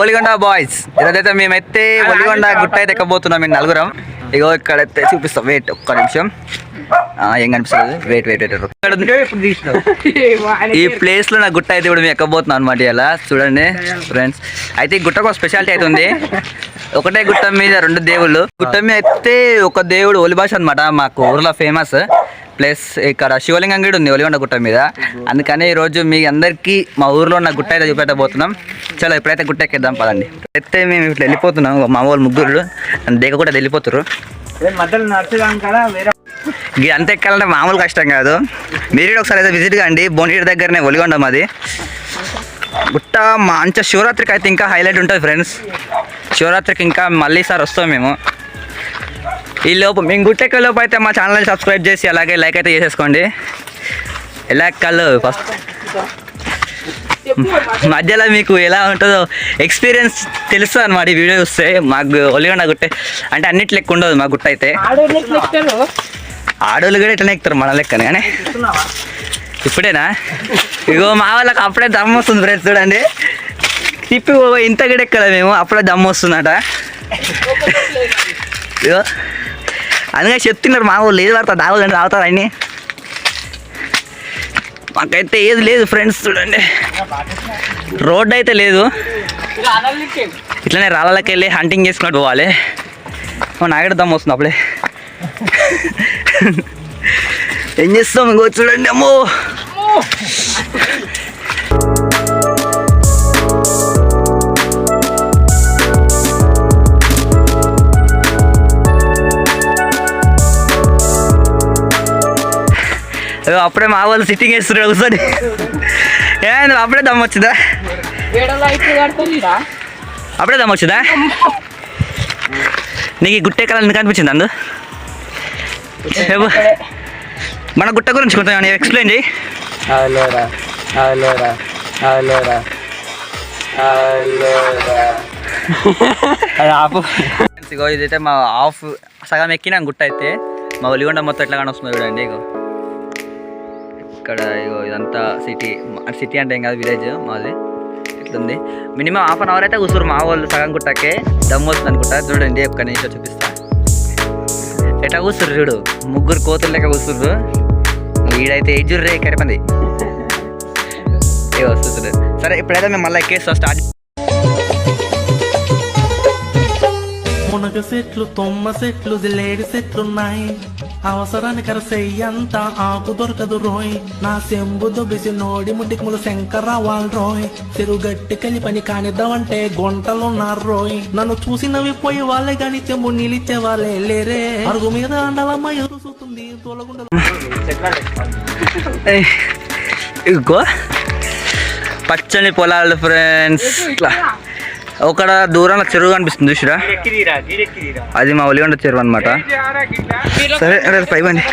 Valigonda boys. ఈరోజైతే మేమైతే ఒలిగొండ గుట్ట అయితే ఎక్కబోతున్నాం. మేము నలుగురం. ఇగో ఇక్కడైతే చూపిస్తాం. వెయిట్ ఒక్క నిమిషం. ఏం కనిపిస్తుంది? వెయిట్ ఈ ప్లేస్ లో నా గుట్ట అయితే ఇప్పుడు మేము ఎక్కబోతున్నాం అనమాట. ఇలా చూడండి ఫ్రెండ్స్. అయితే ఈ గుట్టకు ఒక స్పెషాలిటీ అయితే ఉంది. ఒకటే గుట్ట మీద రెండు దేవుళ్ళు. గుట్ట మీద అయితే ఒక దేవుడు ఒలిభాష అనమాట, మాకు ఊర్లో ఫేమస్ ప్లస్. ఇక్కడ శివలింగం కూడా ఉంది ఒలిగొండ గుట్ట మీద. అందుకని ఈరోజు మీ అందరికీ మా ఊర్లో ఉన్న గుట్ట అయితే చూపెట్టబోతున్నాం. చలో ఇప్పుడైతే గుట్ట ఎక్కిద్దాం పదండి. అయితే మేము ఇట్లా వెళ్ళిపోతున్నాం. మా వాళ్ళు ముగ్గురు దేగ కూడా వెళ్ళిపోతారు. అంత ఎక్కాలంటే మామూలు కష్టం కాదు. మీరు ఒకసారి అయితే విజిట్ కాండి. బోనిగేట్ దగ్గరనే ఒలిగొండ మాది గుట్ట. మంచి శివరాత్రికి అయితే ఇంకా హైలైట్ ఉంటుంది ఫ్రెండ్స్. శివరాత్రికి ఇంకా మళ్ళీ సార్ వస్తాం మేము. ఈ లోపు మేము గుట్టెక్క లోపు అయితే మా ఛానల్ని సబ్స్క్రైబ్ చేసి అలాగే లైక్ అయితే చేసేసుకోండి. ఎలా ఎక్కాలో ఫస్ట్ మధ్యలో మీకు ఎలా ఉంటుందో ఎక్స్పీరియన్స్ తెలుస్తుంది అనమాట. ఈ వీడియో చూస్తే మాకు ఒలిగొండ గుట్టే అంటే అన్నిటి లెక్క ఉండదు మా గుట్ట అయితే. ఆడోళ్ళు కూడా ఇట్లా ఎక్కుతారు మన లెక్కనే. కానీ ఇప్పుడేనా? ఇగో మా వాళ్ళకి అప్పుడే దమ్ము వస్తుంది ఫ్రెండ్స్. చూడండి తిప్పి ఇంత కూడా ఎక్కడ మేము అప్పుడే దమ్ము వస్తుందట. ఇగో అందుకే చెప్తున్నారు మా వాళ్ళు. ఏది పడతా దాగుదండి తాగుతారు అన్నీ. మాకైతే ఏది లేదు ఫ్రెండ్స్. చూడండి రోడ్డు అయితే లేదు. ఇట్లనే రాళ్ళకి వెళ్ళి హంటింగ్ చేసుకున్నట్టు పోవాలి. నాగడ దమ్ము వస్తుంది అప్పుడే. ఏం చేస్తాం ఇంకో చూడండి. అమ్మో అప్పుడే మా వాళ్ళు సిట్టింగ్ వేస్తున్నారు ఒకసారి. ఏమైంది? అప్పుడే దమ్ము వచ్చిందా? అప్పుడే దమ్ము వచ్చిందా? నీకు ఈ గుట్ట ఎక్కాలని ఎందుకు అనిపించింది? అందు మన గుట్ట గురించి కొంచెం ఎక్స్ప్లెయిన్ చేయి. ఇగో ఇదైతే మా ఆఫ్ సగం ఎక్కినా గుట్ట అయితే. మా ఒలిగొండ మొత్తం ఎట్లా కానొస్తుంది చూడండి. ఇగో ఇక్కడ ఇగో ఇదంతా సిటీ అంటే ఏం కాదు, విలేజ్ మాది. ఇట్లుంది. మినిమం హాఫ్ అన్ అవర్ అయితే కూర్చురు మా వాళ్ళు సగం గుట్టకే. దమ్ము వస్తుంది అనుకుంటా. చూడండి ఒక్క నిమిషం చూపిస్తా. ఎట్లా కూర్చుర్రు చూడు, ముగ్గురు కోతులు లెక్క కూర్చుర్రు. వీడైతే ఎజ్జుర్రే కరిపంది. ఏ వస్తుంది. సరే ఇప్పుడైతే మేము మళ్ళీ ఎక్కేస్తాం. స్టార్ట్. మునగ చెట్లు, తొమ్మ చెట్లు, జిలేడి చెట్లున్నాయి. అవసరానికి అరసెయ్యంతా ఆకు దొరకదు రోయ్. నా సెంబు దొబ్బిసి నోడి ముడికి శంకర వాళ్ళు రోయ్. చెరుగట్టి కలిపని కానిద్దామంటే గుంటలున్నారు రోయ్. నన్ను చూసినవి పోయి వాళ్ళే గాని చెంబు నిలిచే వాళ్ళే లేరే. అరుగు మీద అండలమ్మ ఎరుసుతుంది తోలగుండ. ఇగో పచ్చని పొలాలు ఫ్రెండ్స్. ఇట్లా ఒక దూరంలో చెరువు కనిపిస్తుంది చూసిరా. అది మా ఒలిగొండ చెరువు అనమాట. సరే పైబండి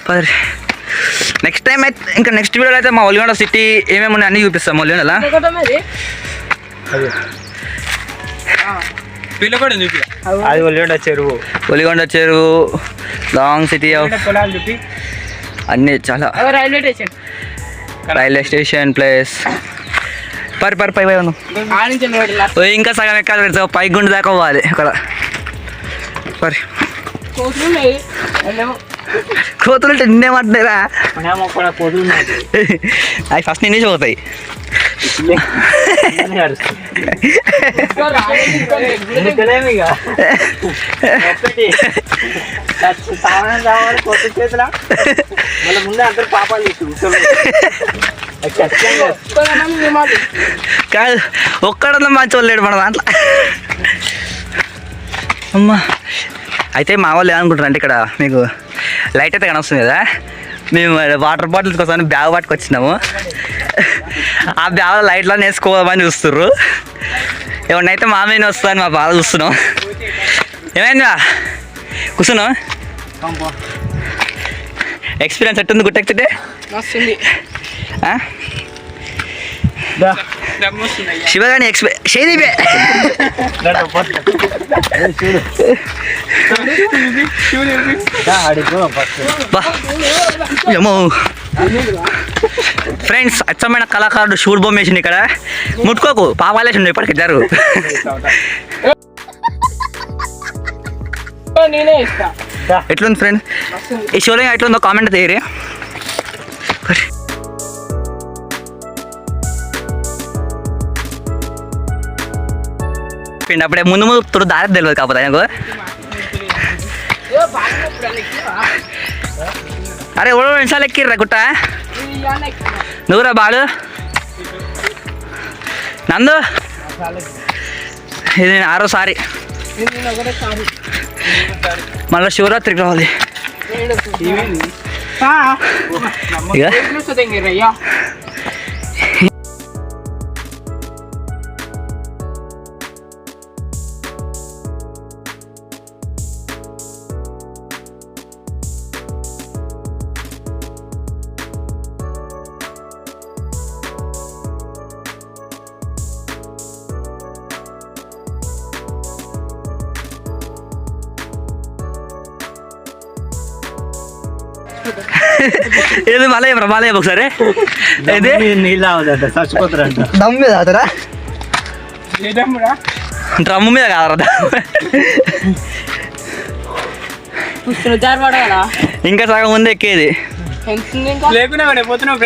పది. నెక్స్ట్ టైం అయితే ఇంకా నెక్స్ట్ వీడియోలో అయితే మా ఒలిగొండ సిటీ ఏమేమి ఉన్నాయి అన్నీ చూపిస్తాం. ఒలిగొండలా అది ఒలిగొండ చెరువు. ఒలిగొండ చెరువు, లాంగ్ సిటీ అన్నీ చాలా. Railway station place. పై ఇంకా సగం ఎక్కాలి. పై గుండు దాకా పోవాలి. అక్కడ కోతులు అంటే నిన్నేమంటున్నారా? అవి ఫస్ట్ నిన్నే పోతాయి. కాదు ఒక్కడన్నా మంచి వాళ్ళు లేడు మన దాంట్లో. అమ్మా అయితే మా వాళ్ళు ఏమనుకుంటారు అంటే ఇక్కడ మీకు లైట్ అయితే కనొస్తుంది కదా. మేము వాటర్ బాటిల్స్ కోసం బ్యాగ్ పట్టుకొచ్చినాము. ఆ బ్యాగ్లో లైట్లో వేసుకోమని చూస్తుర్రు. ఏమన్నా అయితే మా మీద వస్తుందని మా బాధ చూస్తున్నాం. ఏమైందా కూర్చున్నావు? ఎక్స్పీరియన్స్ ఎట్టుంది గుట్టెక్కితే? శివగాని షేదీపే ఏమో ఫ్రెండ్స్ అచ్చమైన కళాకారుడు షూట్ బొమ్మ వేసింది ఇక్కడ. ముట్టుకోకు పాపాలేసిండు ఇప్పటికి జరుగు. ఎట్లుంది ఫ్రెండ్స్ ఈ షోలో ఎట్లుందో కామెంట్ తీయరి. అప్పుడే ముందు ముందు తోడు దారి తెలియదు కాకపోతే ఆయనకు. అరే ఓడో నిమిషాలు ఎక్కిర్రా గుట్ట. నువ్వురా బాలు నందు ఇది నేను 6వ సారి. మళ్ళీ శివరాత్రికి రావాలి. ఏది మళ్ళీ ఒకసారి ఇది నీళ్ళు అవదంట చచ్చిపోతారంట. దమ్ మీద అవుతారా డ్రమ్ము మీద కాదరా. ఇంకా సగం ముందు ఎక్కేది లేకున్నా పోతున్నావు.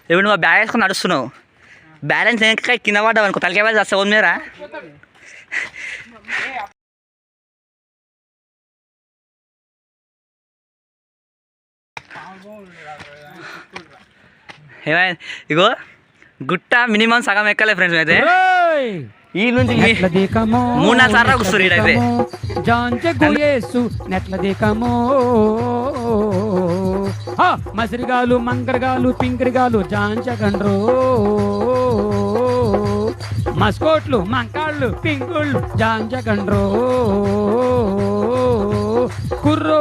ఇప్పుడు నువ్వు బ్యాగ్ వేసుకొని నడుస్తున్నావు. బ్యాలెన్స్ వెనక కింద పడ్డావు అనుకో తలకే వాళ్ళు వస్తావు మీరా. ఏమైంది ఇగో గుట్ట మినిమం సగం ఎక్కలే ఫ్రెండ్స్. అయితే ఈ నుంచి 3-4 సార్లు కూర్చోరు ఈడైతే. మసిరిగాలు మంకరగాలు పింకరిగాలు జాంచగండ్రో మస్కోట్లు మంకాళ్ళు పింకుళ్ళు జాంచగండ్రో కుర్రో.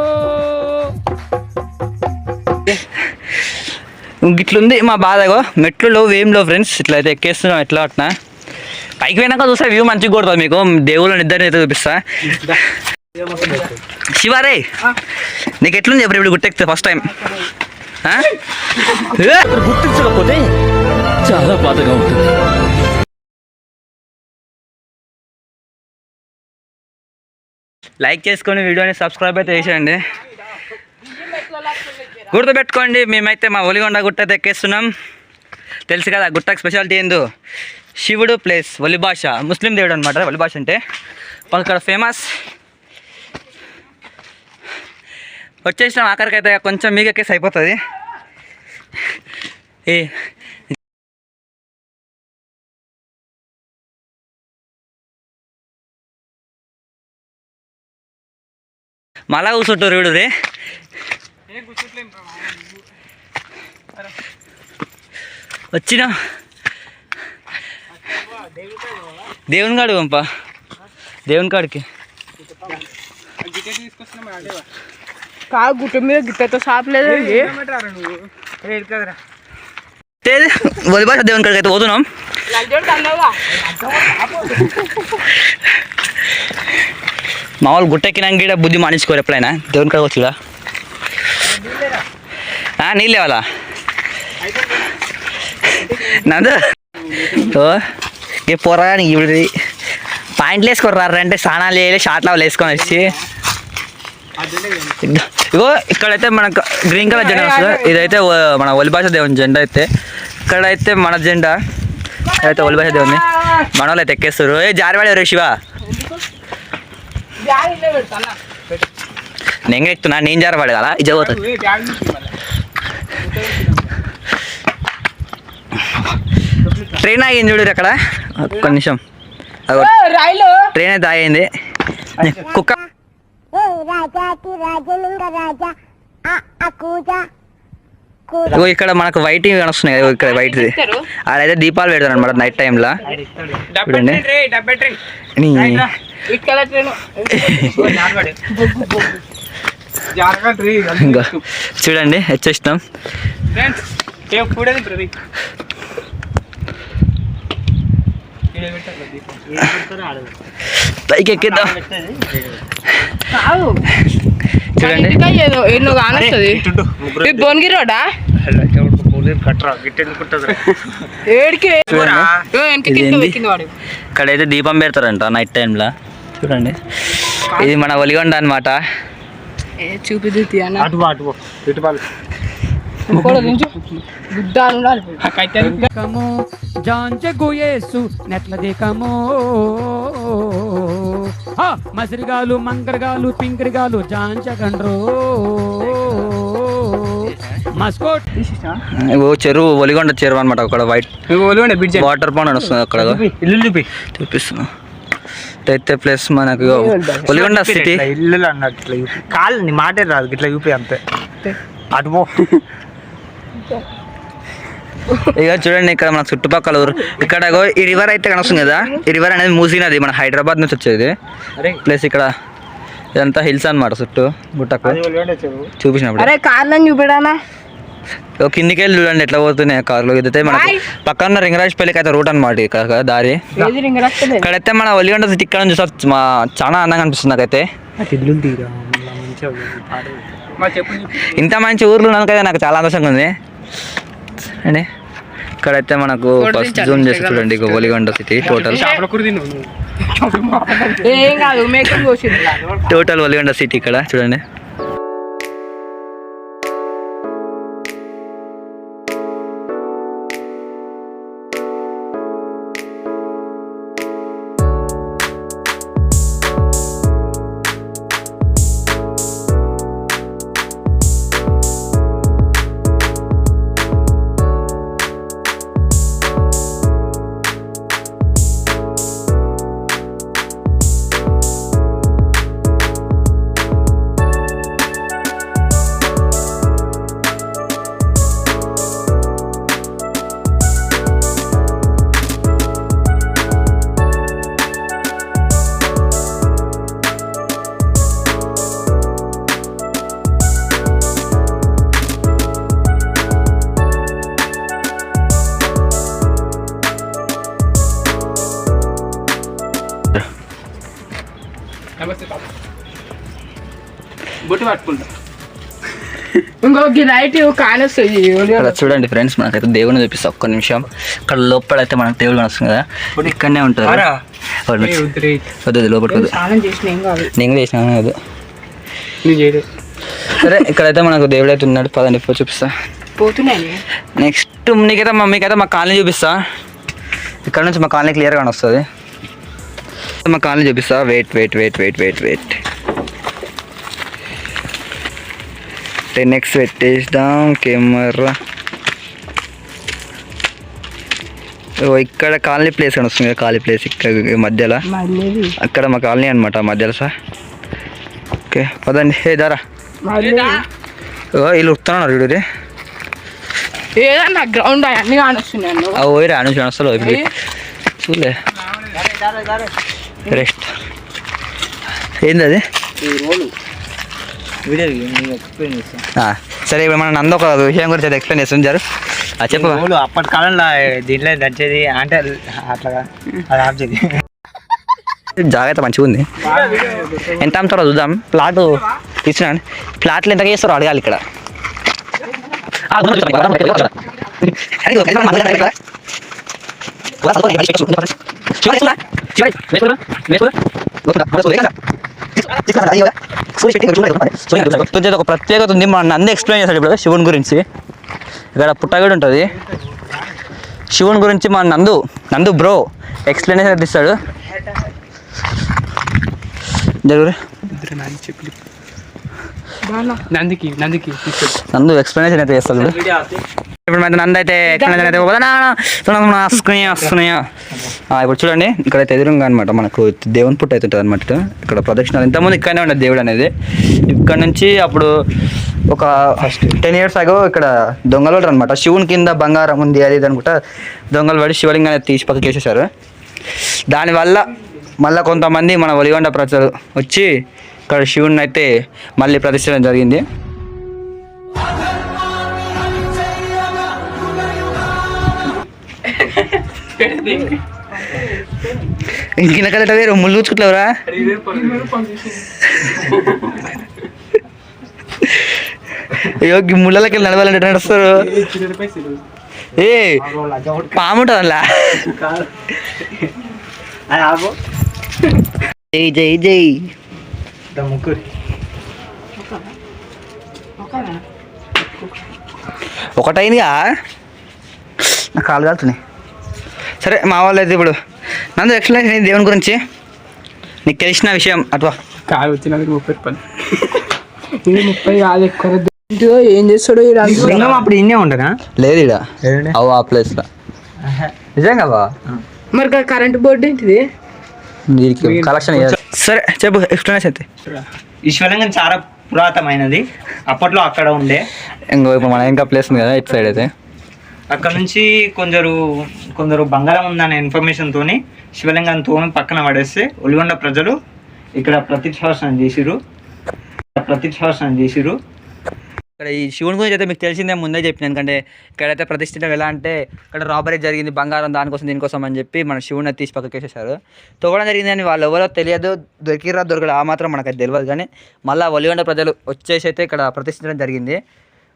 ఇట్లుంది మా బాధగో. మెట్లు ఏం లేవు ఫ్రెండ్స్. ఇట్లా అయితే ఎక్కేస్తున్నాం ఎట్లా అట్నా. పైకి పోయినాక చూస్తే వ్యూ మంచిగా కొడుతుంది మీకు. దేవుళ్ళని ఇద్దరిని అయితే చూపిస్తా. శివారే నీకు ఎట్లుంది ఎప్పుడు ఇప్పుడు గుట్టెక్తే ఫస్ట్ టైం? గుర్తించకపోతే చాలా బాధగా ఉంటుంది. లైక్ చేసుకొని వీడియోని సబ్స్క్రైబ్ అయితే చేసేయండి. గుర్తుపెట్టుకోండి మేమైతే మా ఒలిగొండ గుట్ట అయితే ఎక్కేస్తున్నాం. తెలుసు కదా గుట్టకు స్పెషాలిటీ ఏందో. శివుడు ప్లేస్ ఒలిభాష ముస్లిం దేవుడు అనమాట. ఒలిభాష అంటే అక్కడ ఫేమస్. వచ్చేసినాం ఆఖరికి అయితే కొంచెం మీకు ఎక్కేసి అయిపోతుంది. మళ్ళా కూర్చుంటారు వీడు రే. వచ్చినా దేవుని కాడు పంప దేవుని కాడికి. కాదు గుట్ట మీద గిట్టతో సాపలేదు. ఒలిభాష దేవుని కాడికి అయితే పోతున్నాం. మామూలు గుట్టెక్కినాక గీడ బుద్ధి మానేసుకోరు ఎప్పుడైనా. దేవుని కాడికి వచ్చుగా నీళ్ళు లేవాలా నందు. పోరాని ఇప్పుడు పాయింట్లు వేసుకొని రారంటే స్నానాలు వేయాలి షార్ట్ లెవెల్ వేసుకొని వచ్చి. ఇగో ఇక్కడైతే మనకు గ్రీన్ కలర్ జెండా వస్తుంది. ఇదైతే మన ఒలిభాష దేవుని జెండా. అయితే ఇక్కడైతే మన జెండా అయితే ఒలిభాష దేవుని మన వాళ్ళు అయితే ఎక్కేస్తారు. జారివాడే రే శివ నేను ఎక్కుతున్నా. నేను జారవాడే కదా ఇది పోతుంది. ట్రైన్ ఆగింది చూడు అక్కడ. ఒక్క నిమిషం ట్రైన్ అయితే ఆగింది. కుక్క ఇగో ఇక్కడ మనకు వైట్ వస్తున్నాయి కదా, ఇక్కడ వైట్ ఆడైతే దీపాలు పెడతారు అనమాట నైట్ టైంలో. చూడండి ఇంకా చూడండి వచ్చేసినాం. పైకి ఎక్కిద్దాం. చూడండి ఎన్నో కానొస్తుంది. భువనగిరి రోడ్డా ఏడికి ఇక్కడైతే దీపం పెడతారంట నైట్ టైంలో. చూడండి ఇది మన ఒలిగొండ అనమాట. చూపిద్దు కమో జాంచెగు యేసు నెట్ల దేకమో మసిరిగాలు మంకరగాలు పింకరిగాలు జాంచగండ్రో మస్కోట్. ఓ చెరువు ఒలిగొండ చెరువు అనమాట. అక్కడ వైట్ వాటర్ పౌండ్ వస్తుంది అక్కడ. ఇల్లు చూపి చూపిస్తున్నా అయితే ప్లస్ మనకు ఒలిగొండ సిటీ ఇల్లు అన్నట్లు కాలు నీ మాటే రాదు ఇట్లా చూపి అంతే. అటు ఇక చూడండి ఇక్కడ మన చుట్టుపక్కల ఊరు ఇక్కడ ఈ రివర్ అయితే కనొస్తుంది కదా. ఈ రివర్ అనేది మూసీ నది మన హైదరాబాద్ నుంచి వచ్చేది. ప్లస్ ఇక్కడ ఇదంతా హిల్స్ అనమాట చుట్టూ గుట్టకు చూపించినప్పుడు. అరే కార్లను చూపెడానా కిందికి వెళ్ళి చూడండి ఎట్లా పోతున్నాయి కార్లు. ఇదైతే మన పక్కన రింగరాజపల్లికి అయితే రూట్ అనమాట ఇక్కడ దారి. ఇక్కడైతే మన ఒలిగొండ సిటీ ఇక్కడ నుంచి చూస్తే చాలా అందంగా అనిపిస్తుంది నాకైతే. ఇంత మంచి ఊర్లు ఉన్నాకైతే నాకు చాలా ఆదర్శంగా ఉంది అండి. ఇక్కడైతే మనకు ఫస్ట్ జూమ్ చేసి చూడండి Valigonda city total Valigonda city ఇక్కడ చూడండి. ఇంకొక రైట్ కానొస్తుంది. ఇక్కడ చూడండి ఫ్రెండ్స్ మనకైతే దేవుని చూపిస్తా ఒక్క నిమిషం. ఇక్కడ లోపలైతే మనకు దేవుడు వస్తుంది కదా, ఇక్కడనే ఉంటారు. వద్దు లోపలికి నేను చేసినా కాదు. సరే ఇక్కడైతే మనకు దేవుడు అయితే ఉన్నాడు. పదండి ఇప్పుడు చూపిస్తా. నెక్స్ట్ నీకైతే మమ్మీకైతే మా కాలనీ చూపిస్తా. ఇక్కడ నుంచి మా కాలనీ క్లియర్గా వస్తుంది. మా కాలనీ చూపిస్తా. Wait wait wait wait wait wait 10x పెట్టేద్దాం కెమెరా. ఇక్కడ కాలనీ ప్లేస్ అని వస్తుంది. ఖాళీ ప్లేస్ ఇక్కడ మధ్యలో అక్కడ మా కాలనీ అనమాట మధ్యలో సార్. ఓకే పదండి. ఏ దారా వీళ్ళు ఉడుతున్నారు వీడు. ఏదన్నా గ్రౌండ్ అన్ని కానొస్తున్నాను. ఓయిరా నుంచి వస్తారు ఇప్పుడు చూలే రెస్ట్. ఏంది అది? సరే ఇప్పుడు మనం నందు ఒక విషయం గురించి అయితే ఎక్స్ప్లెయిన్ చేస్తుంటారు. చెప్పు. అప్పటి కాలంలో దీంట్లో దంచేది అంటే అట్లాగా అది ఆబ్జెక్ట్ జాగ్రత్త మంచిగా ఉంది. ఎంత అమ్ముతారో చూద్దాం. ప్లాట్ తీసుకున్నాను. ప్లాట్లు ఎంత చేస్తారో అడగాలి ఇక్కడ. ఒక ప్రత్యేకత ఉంది. మన నంది ఎక్స్ప్లెయిన్ చేస్తాడు ఇప్పుడు శివుని గురించి. ఇక్కడ పుట్టగడు ఉంటుంది. శివుని గురించి మన నందు బ్రో ఎక్స్ప్లెయినేషన్ ఇస్తాడు. జరుగురు నందు ఎక్స్ప్లెయినేషన్ అయితే చేస్తాడు. ఇప్పుడు మరి నంది అయితే ఎక్కడ వస్తున్నాయా ఇప్పుడు చూడండి ఇక్కడైతే ఎదురుగా అనమాట మనకు దేవుని పుట్ట అయితే ఉంటుంది అనమాట ఇక్కడ ప్రదక్షిణాలు ఇంతకుముందు ఇక్కడనే ఉండదు దేవుడు అనేది ఇక్కడ నుంచి అప్పుడు ఒక 10 years అగో ఇక్కడ దొంగలు పడరు అనమాట శివుని కింద బంగారం ఉంది అది ఇది అనుకుంటా దొంగలు పడి శివలింగాన్ని తీసి పక్కకి వేసేసారు దానివల్ల మళ్ళీ కొంతమంది మన ఒలిగొండ ప్రజలు వచ్చి ఇక్కడ శివుని అయితే మళ్ళీ ప్రతిష్ఠించడం జరిగింది ఇంకిన కలట వేరు ముళ్ళు కూర్చుకుంటావురా అయ్యో ముళ్ళకి నడవాలంటే నడుస్తారు ఏ పాము ఉంటుంది అలా జై జై జై ముగ్గురు ఒకటైందిగా నా కాలు కాలుతున్నాయి సరే మా వాళ్ళు అయితే ఇప్పుడు నందు ఎక్స్ప్లెయిన్ దేవుని గురించి నీకు తెలిసిన విషయం అట్వా కాదు వచ్చినందుకు 30 రూపాయలు ఇది 30 కాదు ఎక్కువ ఏం చేస్తాడు లింగం అప్పుడు ఇన్నే ఉండనా లేదు ఇడ అవు ఆ ప్లేస్లో నిజంగా బా మరి కరెంట్ బోర్డు ఏంటిది దీనికి కలెక్షన్ సరే చెప్పు ఎక్స్ప్లెయిన్ అయితే ఈశ్వరంగం చాలా పురాతనమైనది అప్పట్లో అక్కడ ఉండే ఇంకో ఇప్పుడు మన ఇంకా ప్లేస్ ఉంది కదా ఇటు సైడ్ అయితే అక్కడ నుంచి కొందరు బంగారం ఉందనే ఇన్ఫర్మేషన్తోని శివలింగంతో పక్కన పడేస్తే ఒలిగొండ ప్రజలు ఇక్కడ ప్రతిష్ఠాపన చేసిరు ఇక్కడ ఈ శివుని గురించి అయితే మీకు తెలిసిందే ముందే చెప్పిన ఎందుకంటే ఇక్కడైతే ప్రతిష్ఠితం ఎలా అంటే ఇక్కడ రాబరీ జరిగింది బంగారం దానికోసం దీనికోసం అని చెప్పి మన శివుని తీసి పక్కకి వేసేసారు తవ్వడం జరిగింది అని వాళ్ళు ఎవరో తెలియదు దొరకదు ఆ మాత్రం మనకు తెలియదు కానీ మళ్ళీ ఒలిగొండ ప్రజలు వచ్చేసి అయితే ఇక్కడ ప్రతిష్ఠించడం జరిగింది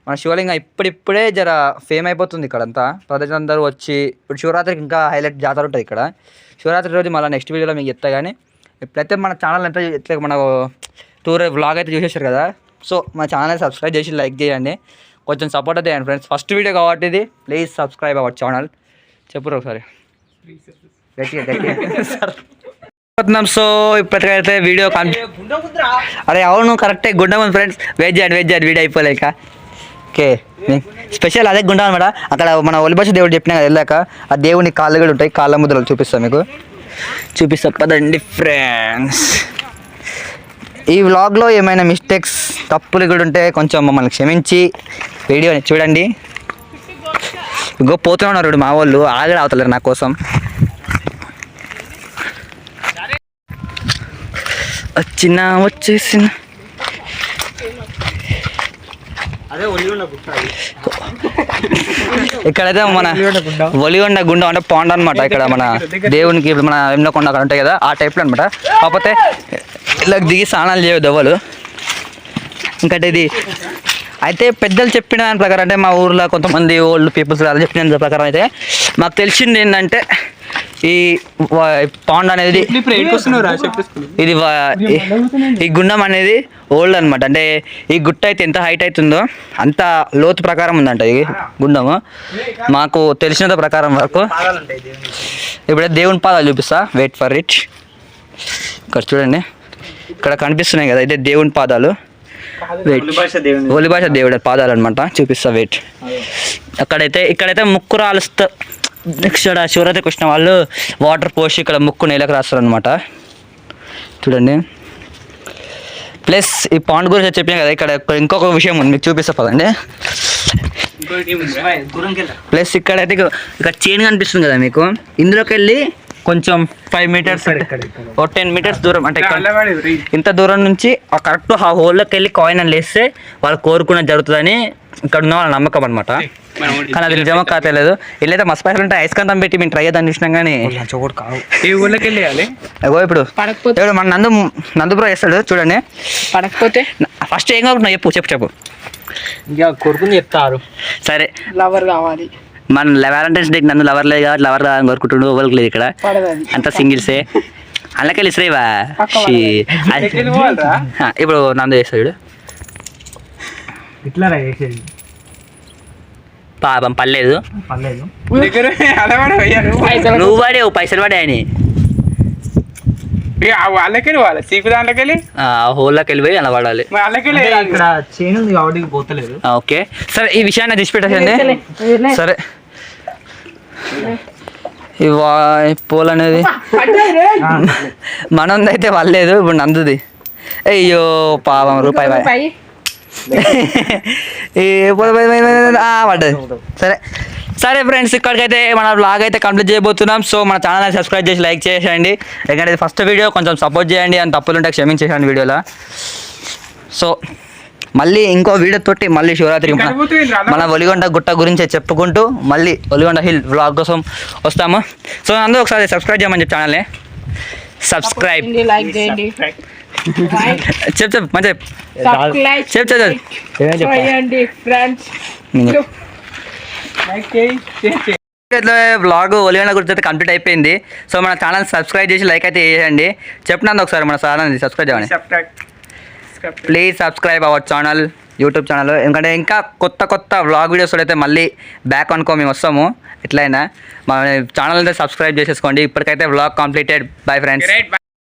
మన శివలింగం ఇప్పుడిప్పుడే జర ఫేమ్ అయిపోతుంది ఇక్కడంతా ప్రజలందరూ వచ్చి ఇప్పుడు శివరాత్రికి ఇంకా హైలైట్ జాతర ఉంటుంది ఇక్కడ శివరాత్రి రోజు మళ్ళీ నెక్స్ట్ వీడియోలో మీకు చెప్తా కానీ ఇప్పుడైతే మన ఛానల్ ఎంత ఎట్లా మన టూర్ వ్లాగ్ అయితే చూసేసారు కదా సో మన ఛానల్ని సబ్స్క్రైబ్ చేసి లైక్ చేయండి కొంచెం సపోర్ట్ అయితే చేయండి ఫ్రెండ్స్ ఫస్ట్ వీడియో కాబట్టి ఇది ప్లీజ్ సబ్స్క్రైబ్ అవర్ ఛానల్ చెప్పురు ఒకసారి గట్టిగా సో ఇప్పటికైతే వీడియో అరే అవును కరెక్టే గుండం ఉంది ఫ్రెండ్స్ వెయిట్ చేయండి వీడియో అయిపోలేక ఓకే స్పెషల్ అదే గుండం అనమాట అక్కడ మన ఒలిబాష దేవుడు చెప్పినా కదా వెళ్ళాక ఆ దేవుని కాళ్ళు కూడా ఉంటాయి కాళ్ళ ముద్రలు చూపిస్తాను మీకు చూపిస్తా పదండి ఫ్రెండ్స్ ఈ వ్లాగ్లో ఏమైనా మిస్టేక్స్ తప్పులు కూడా ఉంటే కొంచెం మమ్మల్ని క్షమించి వీడియో చూడండి ఇంకో పోతూనే ఉన్నారు మా వాళ్ళు ఆగడ అవుతలేరు నా కోసం వచ్చేసిన ఇక్కడైతే మన ఒలిగొండ గుండం అంటే పాండ్ అనమాట ఇక్కడ మన దేవునికి మన వెమ్లకొండ అక్కడ ఉంటాయి కదా ఆ టైప్లో అనమాట కాకపోతే ఇలా దిగి స్నానాలు చేయవద్దు ఎవరు ఇంకటే ఇది అయితే పెద్దలు చెప్పిన దాని ప్రకారం అంటే మా ఊర్లో కొంతమంది ఓల్డ్ పీపుల్స్ అలా చెప్పిన దాని ప్రకారం అయితే మాకు తెలిసింది ఏంటంటే ఈ పాండ్ అనేది ఇది ఈ గుండం అనేది ఓల్డ్ అనమాట అంటే ఈ గుట్ట అయితే ఎంత హైట్ అవుతుందో అంత లోతు ప్రకారం ఉందంట ఈ గుండము మాకు తెలిసినంత ప్రకారం వరకు ఇప్పుడే దేవుని పాదాలు చూపిస్తా వెయిట్ ఫర్ ఇట్ ఇక్కడ చూడండి ఇక్కడ కనిపిస్తున్నాయి కదా అయితే దేవుని పాదాలు ఒలిబాష దేవుడి పాదాలు అనమాట చూపిస్తా వెయిట్ ఇక్కడైతే ముక్కు రాలుస్తా నెక్స్ట్ శివరాత్రికి వచ్చిన వాళ్ళు వాటర్ పోసి ఇక్కడ ముక్కు నేలకు రాస్తారు అనమాట చూడండి ప్లస్ ఈ పాండ్ గురించి చెప్పినా కదా ఇక్కడ ఇంకొక విషయం ఉంది మీకు చూపిస్తా పదండి ప్లస్ ఇక్కడైతే ఇక్కడ చైన్ కనిపిస్తుంది కదా మీకు ఇందులోకి వెళ్ళి కొంచెం 5 meters 10 meters దూరం అంటే ఇంత దూరం నుంచి కరెక్ట్ ఆ హోల్లోకి వెళ్ళి కాయిన్ అని వేస్తే వాళ్ళు కోరుకున్న జరుగుతుందని ఇక్కడ ఉన్న వాళ్ళ నమ్మకం అనమాట కానీ అది నిజమో కాలేదు వీళ్ళైతే మస్తు పైసలు ఉంటాయి ఐస్కాంతం పెట్టి మేము ట్రై చేద్దాం చూసినాం కానీ ఈ ఊళ్ళకి వెళ్ళాలి అగో ఇప్పుడు మన నందు బ్రో చేస్తాడు చూడండి పడకపోతే ఫస్ట్ ఏం కాకుండా చెప్పు ఇంకా కొడుకుని చెప్తారు సరే లవర్ కావాలి మన వ్యాలంటైన్స్ డేకి నన్ను లవర్ లేదు కాబట్టి లవర్ కావాలని కోరుకుంటుండు ఎవరికి లేదు ఇక్కడ అంతా సింగిల్సే అందుకెళ్ళి ఇస్రేవా ఇప్పుడు నందు చేస్తాడు ఇట్లా చేసేది పాపం పర్లేదు పర్లేదు నువ్వు పడేవు పైసలు పడే అని వాళ్ళకెళ్ళి వాళ్ళ సీకు దాంట్లోకెళ్ళి ఆ హోల్లోకి వెళ్ళిపోయి అలా పడాలి. మరి వాళ్ళకెళ్ళి ఇక్కడ చైన్ ఉంది కాబట్టి పోతలేదు. ఓకే సరే, ఈ విషయాన్ని తీసిపెట్టేసండి. సరే ఇవా పోల్ అనేది మనది అయితే వాళ్ళలేదు, ఇప్పుడు నందుది. అయ్యో పాపం రూపాయి పడ్డది. సరే సరే ఫ్రెండ్స్, ఇక్కడికైతే మన బ్లాగ్ అయితే కంప్లీట్ చేయబోతున్నాం. సో మన ఛానల్ని సబ్స్క్రైబ్ చేసి లైక్ చేసేయండి. ఎందుకంటే ఇది ఫస్ట్ వీడియో, కొంచెం సపోర్ట్ చేయండి. అని తప్పులు ఉంటే క్షమించేసేయండి వీడియోలో. సో మళ్ళీ ఇంకో వీడియో తోటి మళ్ళీ శివరాత్రి మన ఒలిగొండ గుట్ట గురించి చెప్పుకుంటూ మళ్ళీ ఒలిగొండ హిల్ వ్లాగ్ కోసం వస్తాము. సో అందరూ ఒకసారి సబ్స్క్రైబ్ చేయమని చెప్పి ఛానల్ని సబ్స్క్రైబ్ లైక్ చేయండి, చెప్పు మంచి సబ్స్క్రైబ్ చెప్పు చేయండి ఫ్రెండ్స్. వ్లాగ్ ఒలిగొండ గురించి అయితే కంప్లీట్ అయిపోయింది. సో మన ఛానల్ సబ్స్క్రైబ్ చేసి లైక్ అయితే చేయండి. చెప్పినందుకు ఒకసారి మన ఛానల్ సబ్స్క్రైబ్ చేయండి. Please subscribe our channel, YouTube channel. ఎందుకంటే ఇంకా కొత్త వ్లాగ్ వీడియోస్ అయితే మళ్ళీ బ్యాక్ అనుకో మేము వస్తాము. ఎట్లయినా మన ఛానల్ అయితే సబ్స్క్రైబ్ చేసేసుకోండి. ఇప్పటికైతే వ్లాగ్ కంప్లీటెడ్. Bye friends.